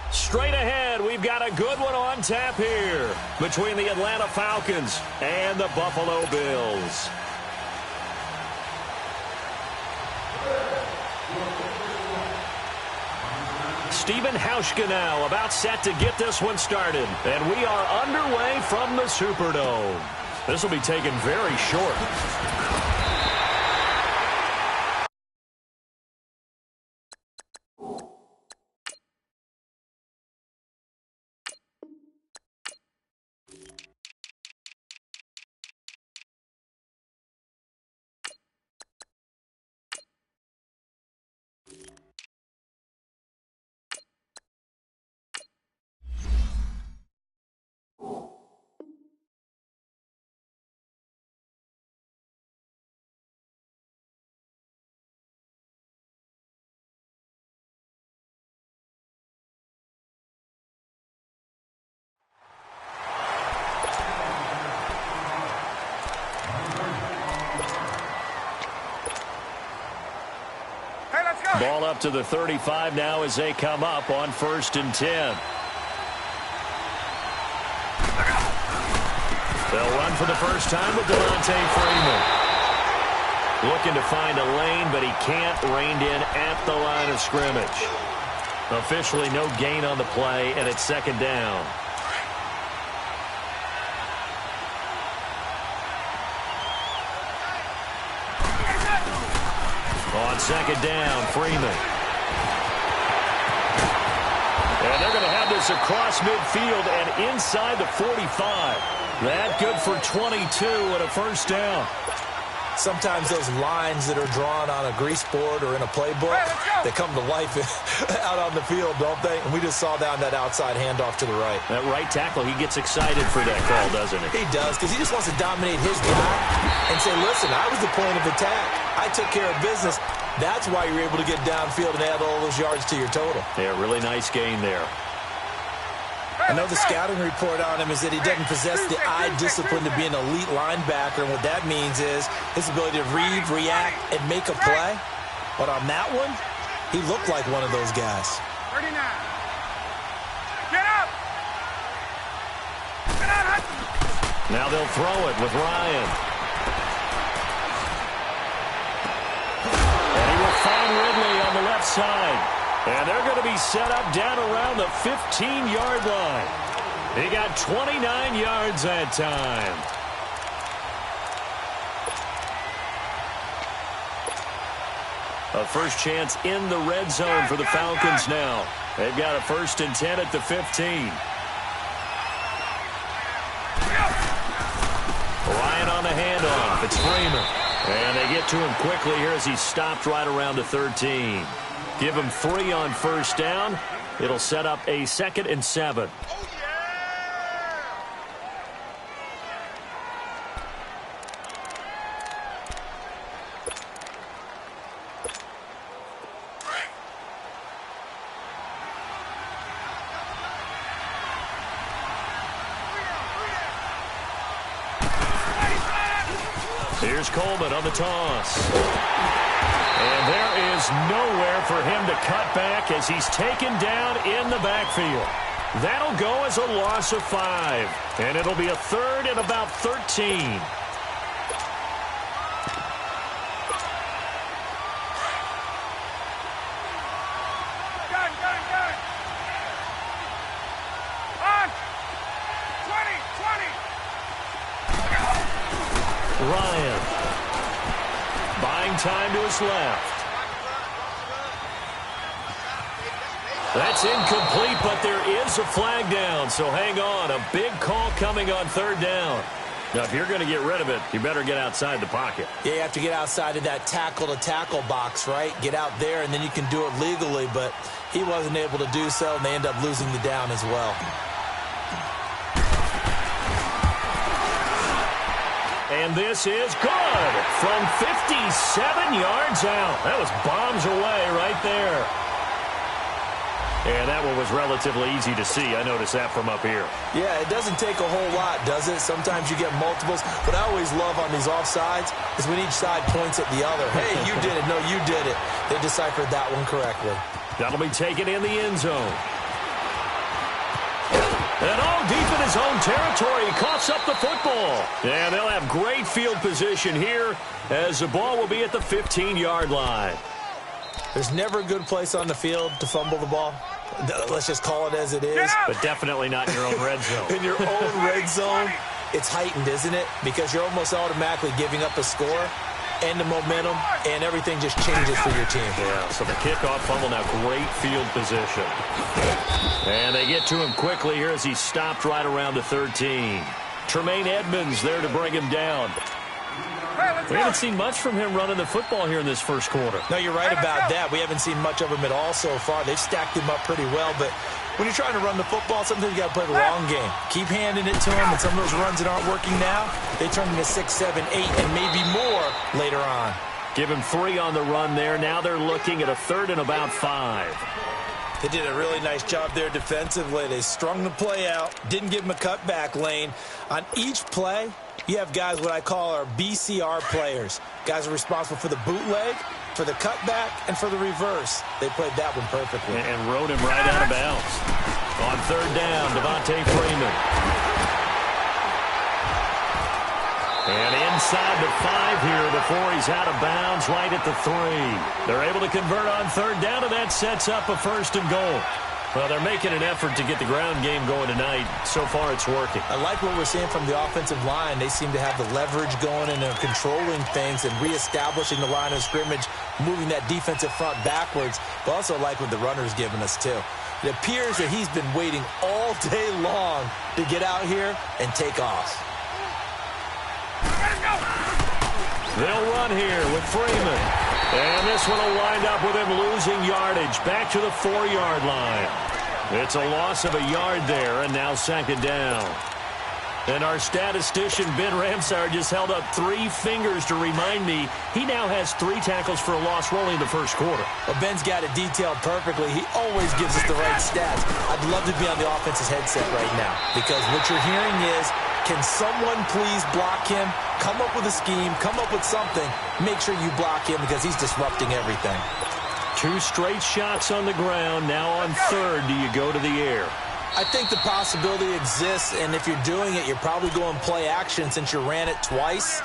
Straight ahead, we've got a good one on tap here between the Atlanta Falcons and the Buffalo Bills. Stephen Hauschka now about set to get this one started. And we are underway from the Superdome. This will be taken very short. Ball up to the 35 now as they come up on 1st and 10. They'll run for the first time with Devontae Freeman. Looking to find a lane, but he can't, reined in at the line of scrimmage. Officially no gain on the play, and it's 2nd down. On 2nd down, Freeman. And they're going to have this across midfield and inside the 45. That good for 22 and a 1st down. Sometimes those lines that are drawn on a grease board or in a playbook, they come to life out on the field, don't they? And we just saw down that outside handoff to the right. That right tackle, he gets excited for that call, doesn't he? He does, because he just wants to dominate his guy and say, listen, I was the point of attack. I took care of business. That's why you're able to get downfield and add all those yards to your total. Yeah, really nice gain there. I know the scouting report on him is that he doesn't possess the eye discipline to be an elite linebacker, and what that means is his ability to read, react, and make a play. But on that one, he looked like one of those guys. 39. Get up! Get out, Hudson! Now they'll throw it with Ryan. And he will find Ridley on the left side. And they're going to be set up down around the 15-yard line. He got 29 yards that time. A first chance in the red zone for the Falcons now. They've got a 1st and 10 at the 15. Ryan on the handoff. It's Freeman. And they get to him quickly here as he's stopped right around the 13. Give him 3 on 1st down. It'll set up a 2nd and 7. Here's Coleman on the toss. And there is nowhere for him to cut back as he's taken down in the backfield. That'll go as a loss of 5. And it'll be a 3rd and about 13. On! 20! Ryan. Buying time to his left. That's incomplete, but there is a flag down, so hang on. A big call coming on 3rd down. Now, if you're going to get rid of it, you better get outside the pocket. Yeah, you have to get outside of that tackle-to-tackle box, right? Get out there, and then you can do it legally, but he wasn't able to do so, and they end up losing the down as well. And this is good from 57 yards out. That was bombs away right there. And that one was relatively easy to see. I noticed that from up here. Yeah, it doesn't take a whole lot, does it? Sometimes you get multiples. What I always love on these offsides is when each side points at the other. Hey, you did it. No, you did it. They deciphered that one correctly. That'll be taken in the end zone. And all deep in his own territory, he coughs up the football. And they'll have great field position here as the ball will be at the 15-yard line. There's never a good place on the field to fumble the ball. Let's just call it as it is. But definitely not in your own red zone. In your own red zone, it's heightened, isn't it? Because you're almost automatically giving up a score and the momentum, and everything just changes for your team. Yeah, so the kickoff fumble now, great field position. And they get to him quickly here as he stopped right around the 13. Tremaine Edmonds there to bring him down. We haven't seen much from him running the football here in this first quarter. No, you're right about that. We haven't seen much of him at all so far. They've stacked him up pretty well, but when you're trying to run the football, sometimes you got to play the long game. Keep handing it to him, and some of those runs that aren't working now, they turn into 6, 7, 8, and maybe more later on. Give him 3 on the run there. Now they're looking at a 3rd and about 5. They did a really nice job there defensively. They strung the play out, didn't give him a cutback lane. On each play, you have guys what I call our BCR players. Guys are responsible for the bootleg, for the cutback, and for the reverse. They played that one perfectly. And rode him right out of bounds. On 3rd down, Devontae Freeman. And inside the 5 here before he's out of bounds right at the 3. They're able to convert on 3rd down, and that sets up a 1st and goal. Well, they're making an effort to get the ground game going tonight. So far, it's working. I like what we're seeing from the offensive line. They seem to have the leverage going, and they're controlling things and reestablishing the line of scrimmage, moving that defensive front backwards. But also like what the runner's giving us, too. It appears that he's been waiting all day long to get out here and take off. They'll run here with Freeman. And this one will wind up with him losing yardage back to the 4-yard line. It's a loss of a yard there, and now 2nd down. And our statistician, Ben Ramsar, just held up 3 fingers to remind me he now has 3 tackles for a loss rolling in the first quarter. Well, Ben's got it detailed perfectly. He always gives us the right stats. I'd love to be on the offense's headset right now, because what you're hearing is, can someone please block him? Come up with a scheme, come up with something. Make sure you block him because he's disrupting everything. 2 straight shots on the ground. Now on 3rd, do you go to the air? I think the possibility exists, and if you're doing it, you're probably going play action since you ran it twice.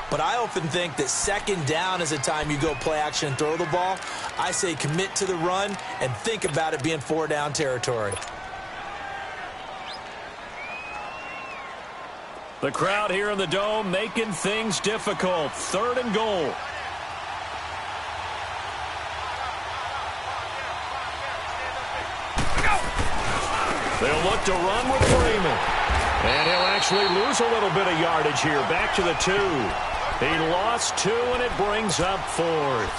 But I often think that 2nd down is the time you go play action and throw the ball. I say commit to the run and think about it being 4-down territory. The crowd here in the Dome making things difficult. 3rd and goal. They'll look to run with Freeman. And he'll actually lose a little bit of yardage here. Back to the 2. He lost 2, and it brings up 4th.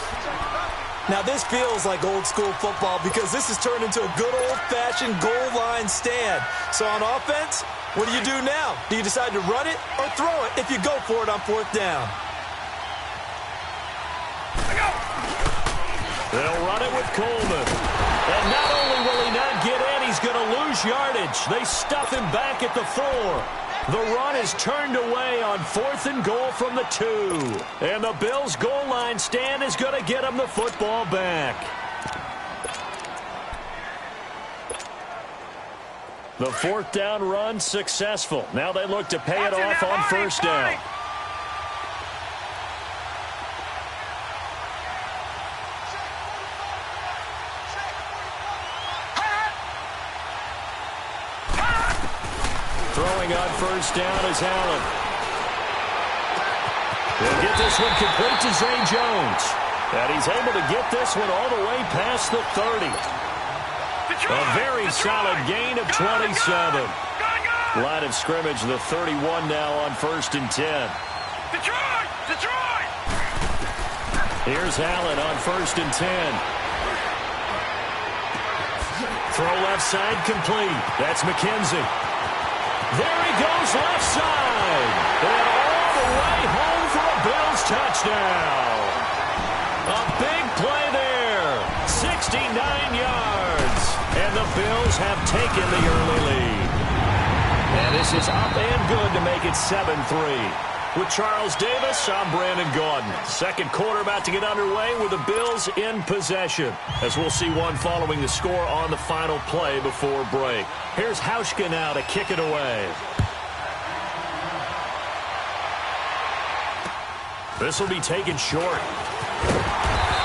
Now, this feels like old-school football because this has turned into a good old-fashioned goal line stand. So on offense, what do you do now? Do you decide to run it or throw it if you go for it on 4th down? They'll run it with Coleman. And not only will he not get in, he's going to lose yardage. They stuff him back at the 4. The run is turned away on 4th and goal from the 2. And the Bills' goal line stand is going to get him the football back. The 4th down run successful. Now they look to pay it off on 1st down. Throwing on 1st down is Allen. He'll get this one complete to Zay Jones. And he's able to get this one all the way past the 30. A very solid gain of 27. Line of scrimmage, the 31 now on 1st and 10. Detroit! Here's Allen on 1st and 10. Throw left side complete. That's McKenzie. There he goes left side. And all the way home for a Bills touchdown. A big play there. 69 yards. And the Bills have taken the early lead. And this is up and good to make it 7-3. With Charles Davis, I'm Brandon Gaudin. Second quarter about to get underway with the Bills in possession, as we'll see one following the score on the final play before break. Here's Hauschka now to kick it away. This will be taken short.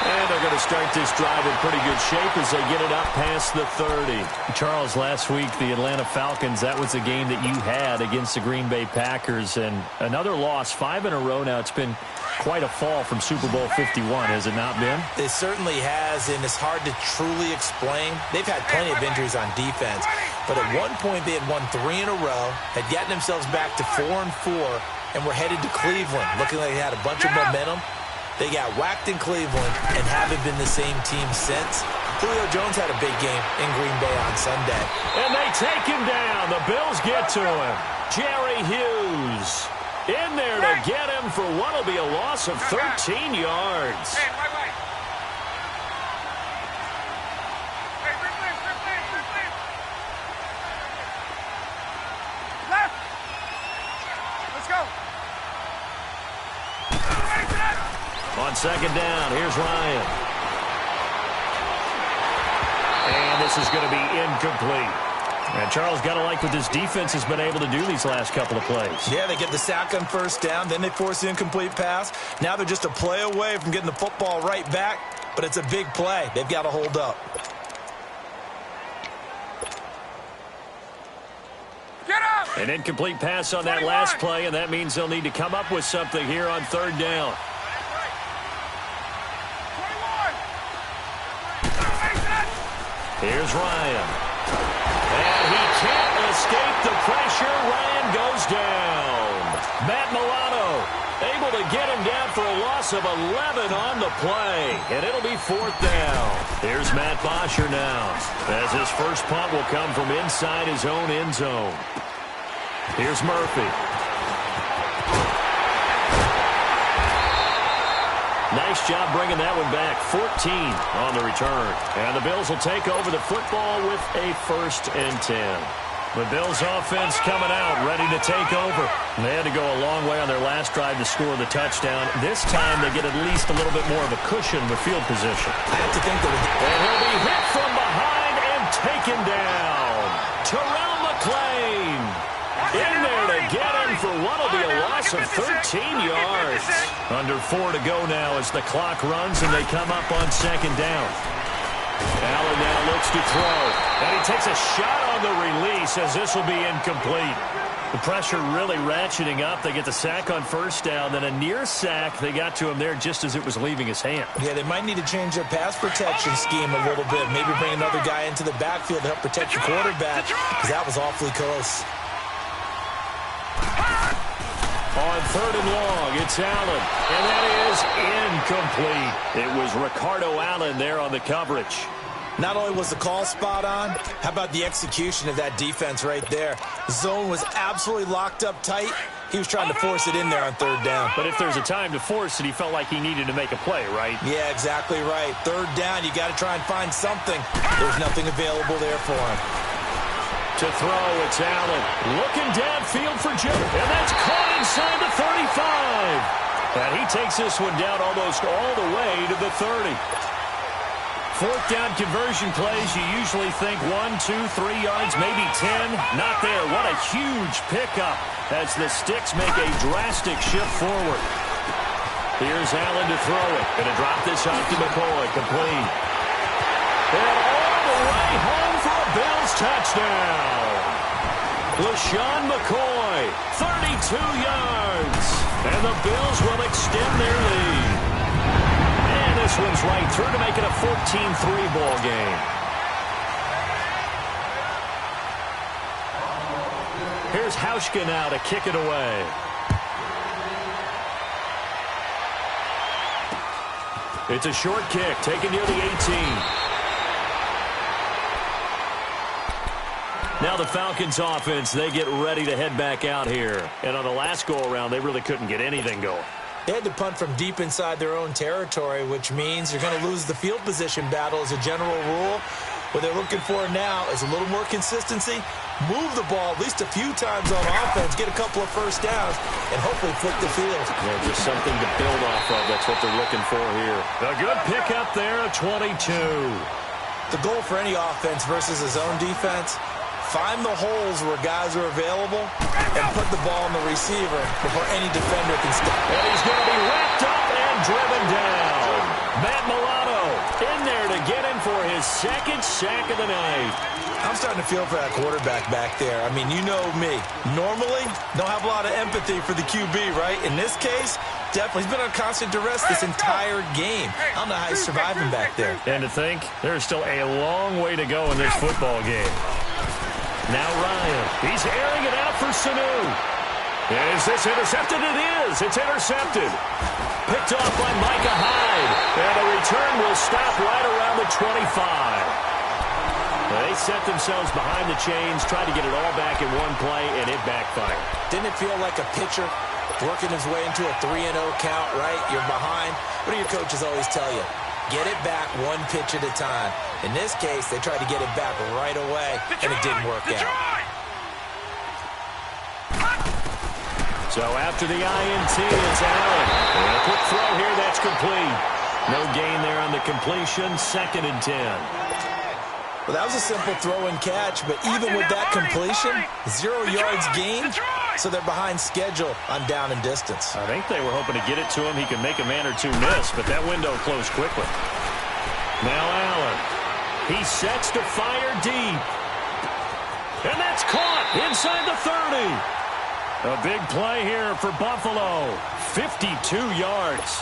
And they're going to start this drive in pretty good shape as they get it up past the 30. Charles, last week, the Atlanta Falcons, that was a game that you had against the Green Bay Packers. And another loss, 5 in a row now. It's been quite a fall from Super Bowl 51, has it not been? It certainly has, and it's hard to truly explain. They've had plenty of injuries on defense, but at one point they had won 3 in a row, had gotten themselves back to 4-4, and were headed to Cleveland, looking like they had a bunch of momentum. They got whacked in Cleveland and haven't been the same team since. Julio Jones had a big game in Green Bay on Sunday. And they take him down. The Bills get to him. Jerry Hughes in there to get him for what will be a loss of 13 yards. On second down, here's Ryan. And this is going to be incomplete. And Charles, got to like what this defense has been able to do these last couple of plays. Yeah, they get the sack on first down, then they force the incomplete pass. Now they're just a play away from getting the football right back, but it's a big play. They've got to hold up. Get up! An incomplete pass on that last play, and that means they'll need to come up with something here on third down. Here's Ryan. And he can't escape the pressure. Ryan goes down. Matt Milano able to get him down for a loss of 11 on the play. And it'll be fourth down. Here's Matt Bosher now, as his first punt will come from inside his own end zone. Here's Murphy. Nice job bringing that one back. 14 on the return. And the Bills will take over the football with a 1st and 10. The Bills offense coming out, ready to take over. They had to go a long way on their last drive to score the touchdown. This time they get at least a little bit more of a cushion with field position. I have to think that and he'll be hit from behind and taken down. Terrell McClain in there to get him for what will be a loss of 13 yards. Under 4 to go now as the clock runs and they come up on second down. Allen now looks to throw. And he takes a shot on the release as this will be incomplete. The pressure really ratcheting up. They get the sack on first down. Then a near sack. They got to him there just as it was leaving his hand. Yeah, they might need to change their pass protection scheme a little bit. Maybe bring another guy into the backfield to help protect your quarterback, because that was awfully close. On third and long, it's Allen. And that is incomplete. It was Ricardo Allen there on the coverage. Not only was the call spot on, how about the execution of that defense right there? The zone was absolutely locked up tight. He was trying to force it in there on third down. But if there's a time to force it, he felt like he needed to make a play, right? Yeah, exactly right. Third down, you got to try and find something. There's nothing available there for him. To throw, it's Allen. Looking downfield for Joe. And that's caught inside the 35. And he takes this one down almost all the way to the 30. Fourth down conversion plays, you usually think 1, 2, 3 yards, maybe 10. Not there. What a huge pickup as the sticks make a drastic shift forward. Here's Allen to throw it. Going to drop this off to McCoy. Complete. And all the way home for a Bills touchdown. LaShawn McCoy, 32 yards. And the Bills will extend their lead. And this one's right through to make it a 14-3 ball game. Here's Hauschka now to kick it away. It's a short kick, taken near the 18. Now the Falcons offense, they get ready to head back out here. And on the last go-around, they really couldn't get anything going. They had to punt from deep inside their own territory, which means you're going to lose the field position battle as a general rule. What they're looking for now is a little more consistency, move the ball at least a few times on offense, get a couple of first downs, and hopefully flip the field. Yeah, just something to build off of. That's what they're looking for here. A good pickup there, 22. The goal for any offense versus his own defense, find the holes where guys are available and put the ball on the receiver before any defender can stop. And he's going to be wrapped up and driven down. Matt Milano in there to get him for his second sack of the night. I'm starting to feel for that quarterback back there. I mean, you know me. Normally, don't have a lot of empathy for the QB, right? In this case, definitely. He's been on constant duress this entire game. I don't know how he's surviving back there. And to think, there's still a long way to go in this football game. Now Ryan, he's airing it out for Sanu. Is this intercepted? It is. It's intercepted. Picked off by Micah Hyde. And the return will stop right around the 25. They set themselves behind the chains, tried to get it all back in one play, and it backfired. Didn't it feel like a pitcher working his way into a 3-0 count, right? You're behind. What do your coaches always tell you? Get it back one pitch at a time. In this case, they tried to get it back right away, and it didn't work out. So after the INT, it's Allen. And a quick throw here, that's complete. No gain there on the completion, 2nd and 10. Well, that was a simple throw and catch, but even with that completion, 0 yards gained, so they're behind schedule on down and distance. I think they were hoping to get it to him. He could make a man or two miss, but that window closed quickly. Now Allen. He sets to fire deep. And that's caught inside the 30. A big play here for Buffalo. 52 yards.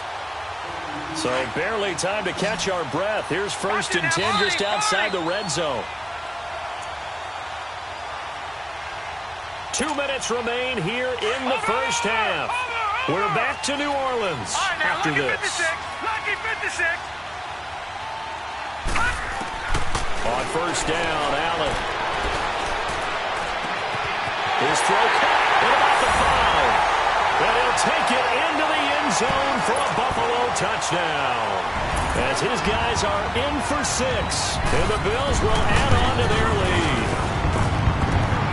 So barely time to catch our breath. Here's 1st and 10 just outside the red zone. 2 minutes remain here in the first half. We're back to New Orleans after this. On 1st down, Allen. His throw caught at about the 5. And he'll take it into the end zone for a Buffalo touchdown. As his guys are in for 6. And the Bills will add on to their lead.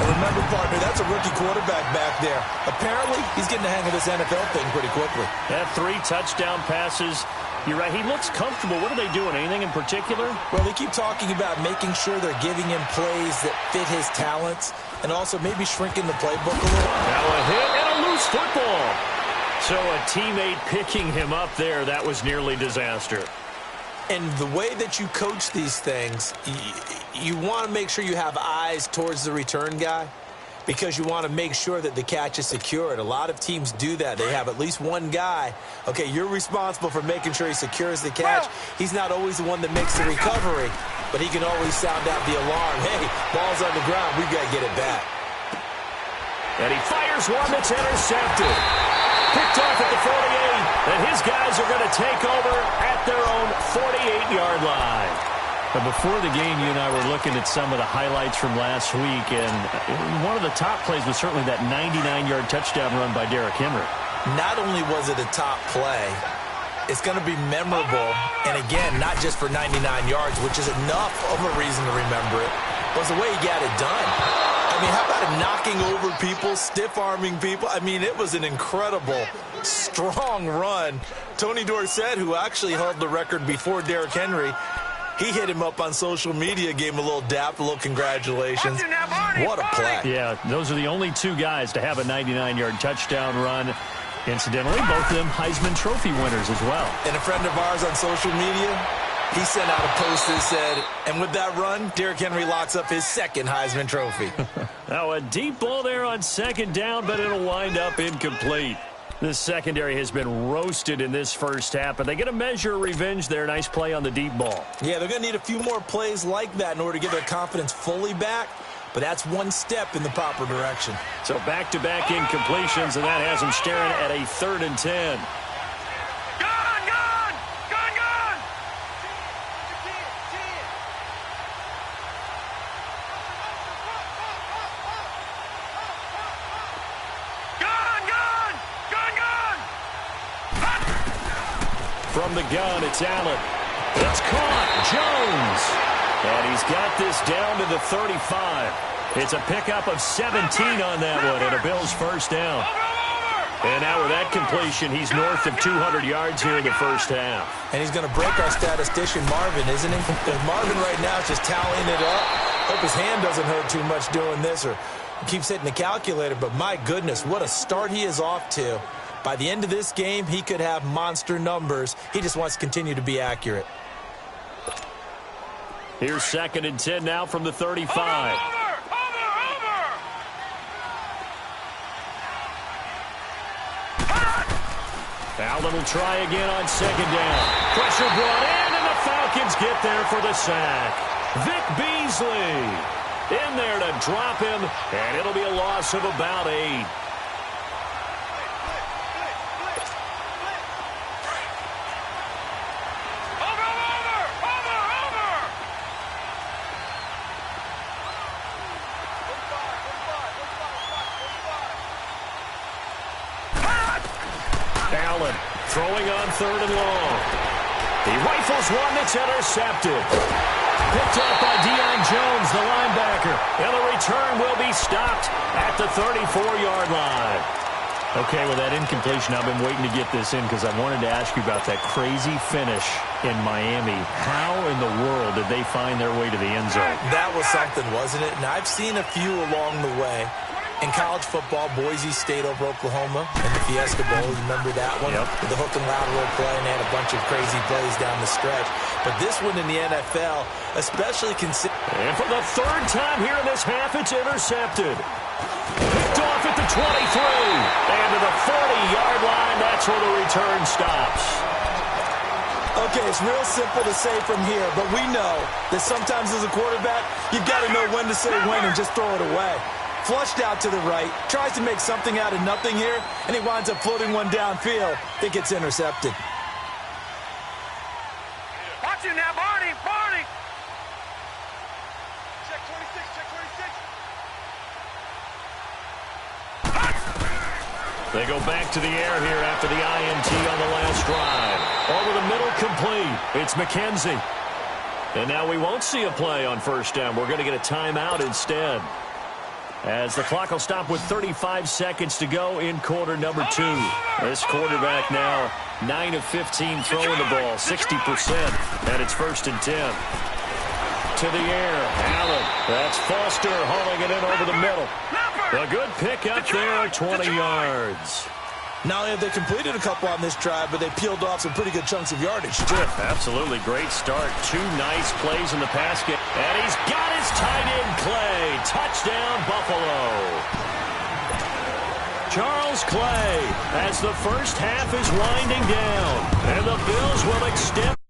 And remember, partner, that's a rookie quarterback back there. Apparently, he's getting the hang of this NFL thing pretty quickly. That 3 touchdown passes. You're right. He looks comfortable. What are they doing? Anything in particular? Well, they keep talking about making sure they're giving him plays that fit his talents and also maybe shrinking the playbook a little. Now a hit and a loose football. So a teammate picking him up there, that was nearly disaster. And the way that you coach these things, you want to make sure you have eyes towards the return guy because you want to make sure that the catch is secured. A lot of teams do that. They have at least one guy. Okay, you're responsible for making sure he secures the catch. He's not always the one that makes the recovery, but he can always sound out the alarm. Hey, ball's on the ground. We've got to get it back. And he fires one that's intercepted. Picked off at the 48, and his guys are going to take over at their own 48-yard line. But before the game, you and I were looking at some of the highlights from last week, and one of the top plays was certainly that 99-yard touchdown run by Derrick Henry. Not only was it a top play, it's going to be memorable, and again, not just for 99 yards, which is enough of a reason to remember it, was the way he got it done. I mean, how about him knocking over people, stiff-arming people? I mean, it was an incredible, strong run. Tony Dorsett, who actually held the record before Derrick Henry, he hit him up on social media, gave him a little dap, a little congratulations. What a play. Yeah, those are the only 2 guys to have a 99-yard touchdown run. Incidentally, both of them Heisman Trophy winners as well. And a friend of ours on social media, he sent out a post that said, and with that run, Derrick Henry locks up his 2nd Heisman Trophy. Now a deep ball there on 2nd down, but it'll wind up incomplete. This secondary has been roasted in this first half, but they get a measure of revenge there. Nice play on the deep ball. Yeah, they're going to need a few more plays like that in order to get their confidence fully back, but that's one step in the proper direction. So back-to-back incompletions, and that has them staring at a 3rd and 10. From the gun, it's Allen. It's caught. Jones. And he's got this down to the 35. It's a pickup of 17 on that one, and a Bills first down. And now with that completion, he's north of 200 yards here in the first half. And he's going to break our statistician, Marvin, isn't he? Marvin right now is just tallying it up. Hope his hand doesn't hurt too much doing this or keeps hitting the calculator. But my goodness, what a start he is off to. By the end of this game, he could have monster numbers. He just wants to continue to be accurate. Here's 2nd and 10 now from the 35. Allen will try again on 2nd down. Pressure brought in, and the Falcons get there for the sack. Vic Beasley in there to drop him, and it'll be a loss of about 8. Allen throwing on 3rd and long. He rifles one that's intercepted. Picked up by Deion Jones, the linebacker. And the return will be stopped at the 34-yard line. Okay, with that incompletion, I've been waiting to get this in because I wanted to ask you about that crazy finish in Miami. How in the world did they find their way to the end zone? That was something, wasn't it? And I've seen a few along the way. In college football, Boise State over Oklahoma in the Fiesta Bowl. Remember that one? Yep. With the hook and lateral play, and they had a bunch of crazy plays down the stretch. But this one in the NFL, especially considering... And for the 3rd time here in this half, it's intercepted. Picked off at the 23. And to the 40-yard line, that's where the return stops. Okay, it's real simple to say from here, but we know that sometimes as a quarterback, you've got to know when to say when and just throw it away. Flushed out to the right, tries to make something out of nothing here, and he winds up floating one downfield that gets intercepted. Watch him now, Barney, Barney! Check 26, check 26. They go back to the air here after the INT on the last drive. Over the middle, complete. It's McKenzie. And now we won't see a play on 1st down. We're going to get a timeout instead, as the clock will stop with 35 seconds to go in quarter number 2. This quarterback now 9 of 15 throwing the ball, 60%, and it's 1st and 10. To the air, Allen. That's Foster hauling it in over the middle. A good pickup there, 20 yards. Not only have they completed a couple on this drive, but they peeled off some pretty good chunks of yardage, too. Absolutely great start. 2 nice plays in the pass game. And he's got his tight end Clay. Touchdown, Buffalo. Charles Clay, as the first half is winding down. And the Bills will extend.